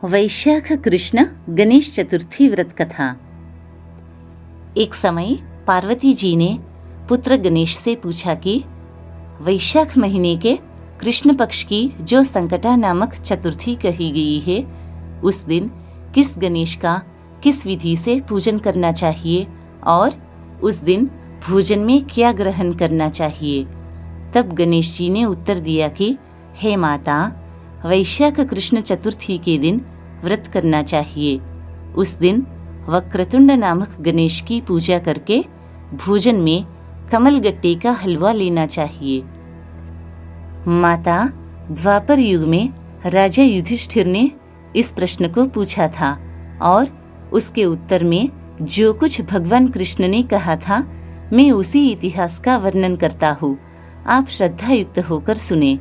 वैशाख कृष्ण गणेश चतुर्थी व्रत कथा। एक समय पार्वती जी ने पुत्र गणेश से पूछा कि वैशाख महीने के कृष्ण पक्ष की जो संकटा नामक चतुर्थी कही गई है, उस दिन किस गणेश का किस विधि से पूजन करना चाहिए और उस दिन भोजन में क्या ग्रहण करना चाहिए। तब गणेश जी ने उत्तर दिया कि हे माता, वैशाख कृष्ण चतुर्थी के दिन व्रत करना चाहिए। उस दिन वक्रतुंड नामक गणेश की पूजा करके भोजन में कमलगट्टे का हलवा लेना चाहिए। माता, द्वापर युग में राजा युधिष्ठिर ने इस प्रश्न को पूछा था और उसके उत्तर में जो कुछ भगवान कृष्ण ने कहा था, मैं उसी इतिहास का वर्णन करता हूँ। आप श्रद्धा युक्त होकर सुने।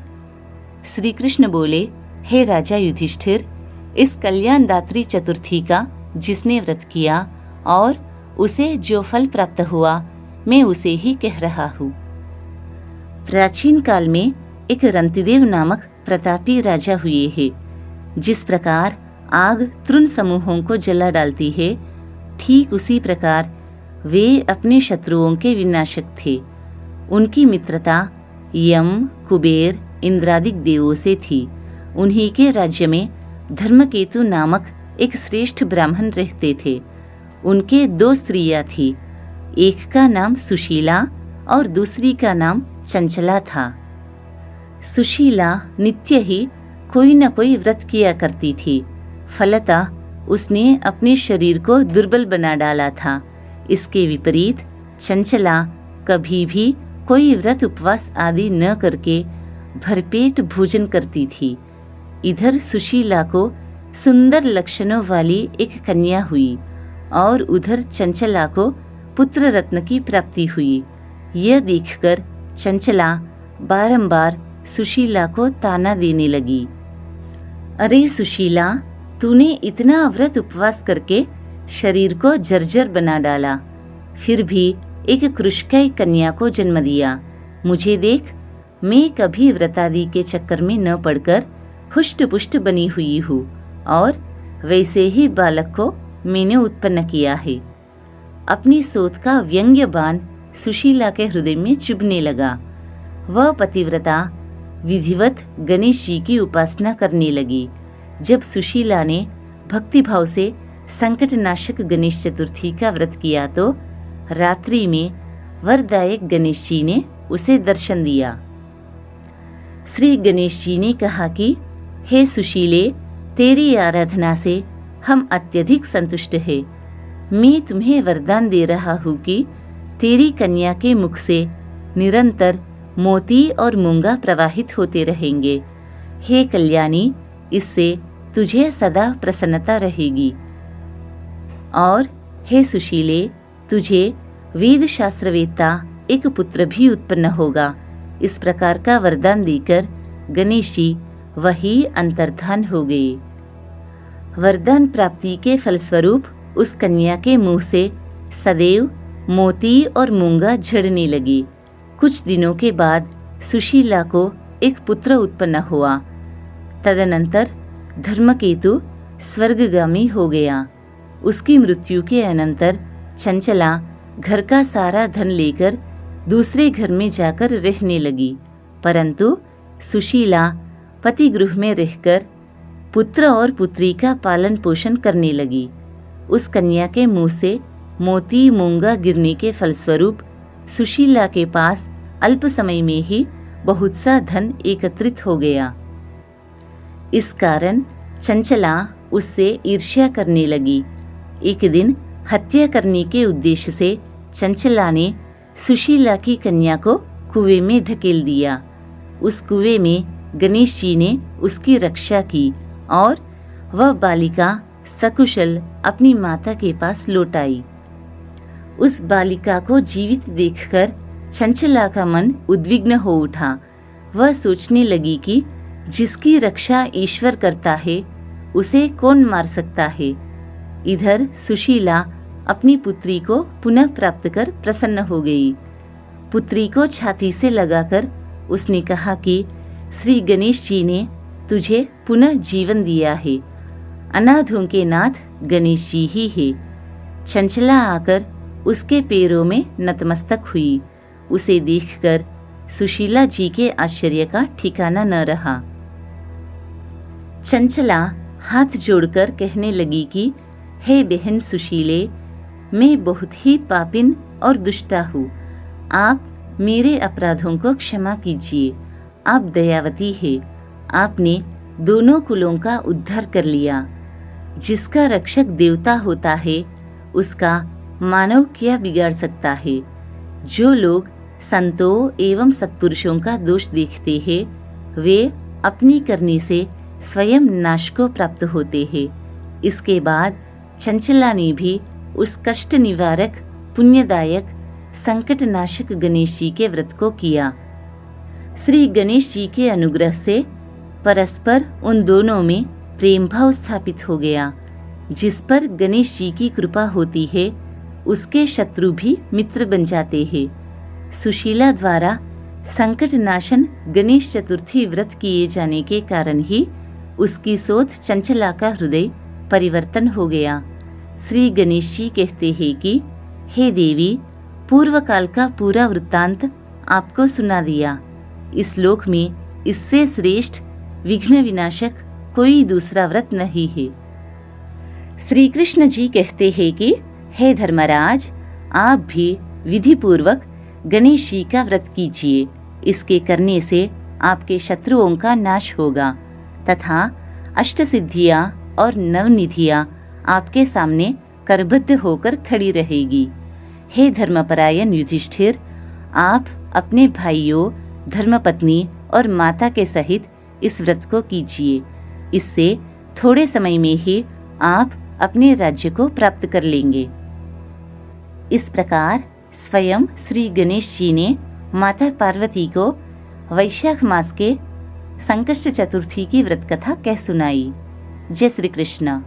श्री कृष्ण बोले, हे राजा युधिष्ठिर, इस कल्याणदात्री चतुर्थी का जिसने व्रत किया और उसे जो फल प्राप्त हुआ, मैं उसे ही कह रहा हूँ। प्राचीन काल में एक रंतिदेव नामक प्रतापी राजा हुए हैं। जिस प्रकार आग तृण समूहों को जला डालती है, ठीक उसी प्रकार वे अपने शत्रुओं के विनाशक थे। उनकी मित्रता यम, कुबेर, इंद्रादिक देवों से थी। उन्हीं के राज्य में धर्मकेतु नामक एक श्रेष्ठ ब्राह्मण रहते थे। उनके दो स्त्रियां थी, एक का नाम सुशीला और दूसरी का नाम चंचला था। सुशीला नित्य ही कोई न कोई व्रत किया करती थी। फलतः उसने अपने शरीर को दुर्बल बना डाला था। इसके विपरीत चंचला कभी भी कोई व्रत उपवास आदि न करके भरपेट भोजन करती थी। इधर सुशीला को सुंदर लक्षणों वाली एक कन्या हुई और उधर चंचला को पुत्र रत्न की प्राप्ति हुई। यह देखकर चंचला बारंबार सुशीला को ताना देने लगी। अरे सुशीला, तूने इतना व्रत उपवास करके शरीर को जर्जर बना डाला, फिर भी एक कृष्णकाय कन्या को जन्म दिया। मुझे देख, मैं कभी व्रतादि के चक्कर में न पड़कर हुष्ट पुष्ट बनी हुई हूँ और वैसे ही बालक को मैंने उत्पन्न किया है। अपनी सोच का व्यंग्य बाण सुशीला के हृदय में चुभने लगा। वह पतिव्रता विधिवत गणेश जी की उपासना करने लगी। जब सुशीला ने भक्तिभाव से संकटनाशक गणेश चतुर्थी का व्रत किया तो रात्रि में वरदायक गणेश जी ने उसे दर्शन दिया। श्री गणेश जी ने कहा कि हे सुशीले, तेरी आराधना से हम अत्यधिक संतुष्ट हैं। मैं तुम्हें वरदान दे रहा हूँ कि तेरी कन्या के मुख से निरंतर मोती और मूंगा प्रवाहित होते रहेंगे। हे कल्याणी, इससे तुझे सदा प्रसन्नता रहेगी। और हे सुशीले, तुझे वेद शास्त्रवेत्ता एक पुत्र भी उत्पन्न होगा। इस प्रकार का वरदान देकर गणेश जी वही अंतर्धान हो गए। वरदान प्राप्ति के फलस्वरूप उस कन्या के मुंह से सदैव मोती और मूंगा झड़ने लगे। कुछ दिनों के बाद सुशीला को एक पुत्र उत्पन्न हुआ। तदनंतर धर्मकेतु स्वर्गगामी हो गया। उसकी मृत्यु के अनंतर चंचला घर का सारा धन लेकर दूसरे घर में जाकर रहने लगी, परंतु सुशीला पति गृह में रहकर पुत्र और पुत्री का पालन पोषण करने लगी। उस कन्या के मुंह से मोती मूंगा गिरने के फलस्वरूप सुशीला के पास अल्प समय में ही बहुत सा धन एकत्रित हो गया। इस कारण चंचला उससे ईर्ष्या करने लगी। एक दिन हत्या करने के उद्देश्य से चंचला ने सुशीला की कन्या को कुएं में ढकेल दिया। उस कुएं में गणेश जी ने उसकी रक्षा की और वह बालिका सकुशल अपनी माता के पास लौट आई। उस बालिका को जीवित देखकर चंचला का मन उद्विग्न हो उठा। वह सोचने लगी कि जिसकी रक्षा ईश्वर करता है, उसे कौन मार सकता है। इधर सुशीला अपनी पुत्री को पुनः प्राप्त कर प्रसन्न हो गई। पुत्री को छाती से लगाकर उसने कहा कि श्री गणेश जी ने तुझे पुनः जीवन दिया है। अनाथों के नाथ गणेश जी ही है। चंचला आकर उसके पैरों में नतमस्तक हुई। उसे देखकर सुशीला जी के आश्चर्य का ठिकाना न रहा। चंचला हाथ जोड़कर कहने लगी कि हे बहन सुशीले, मैं बहुत ही पापिन और दुष्टा हूँ। आप मेरे अपराधों को क्षमा कीजिए। आप दयावती है। आपने दोनों कुलों का उद्धार कर लिया। जिसका रक्षक देवता होता है उसका मानव क्या बिगाड़ सकता है। जो लोग संतों एवं सत्पुरुषों का दोष देखते हैं वे अपनी करनी से स्वयं नाश को प्राप्त होते हैं। इसके बाद चंचला ने भी उस कष्ट निवारक, पुण्यदायक, संकट नाशक गणेश जी के व्रत को किया। श्री गणेश जी के अनुग्रह से परस्पर उन दोनों में प्रेम भाव स्थापित हो गया। जिस पर गणेश जी की कृपा होती है उसके शत्रु भी मित्र बन जाते हैं। सुशीला द्वारा संकट नाशन गणेश चतुर्थी व्रत किए जाने के कारण ही उसकी सोच चंचला का हृदय परिवर्तन हो गया। श्री गणेश जी कहते हैं कि हे देवी, पूर्व काल का पूरा वृत्तांत आपको सुना दिया। इस लोक में इससे श्रेष्ठ विघ्न विनाशक कोई दूसरा व्रत नहीं है। श्री कृष्ण जी कहते हैं कि हे धर्मराज, आप भी विधि पूर्वक गणेश जी का व्रत कीजिए। इसके करने से आपके शत्रुओं का नाश होगा तथा अष्ट सिद्धियां और नवनिधियां आपके सामने करबद्ध होकर खड़ी रहेगी। हे धर्मपरायण युधिष्ठिर, आप अपने भाइयों, धर्मपत्नी और माता के सहित इस व्रत को कीजिए। इससे थोड़े समय में ही आप अपने राज्य को प्राप्त कर लेंगे। इस प्रकार स्वयं श्री गणेश जी ने माता पार्वती को वैशाख मास के संकष्ट चतुर्थी की व्रत कथा कह सुनाई। जय श्री कृष्ण।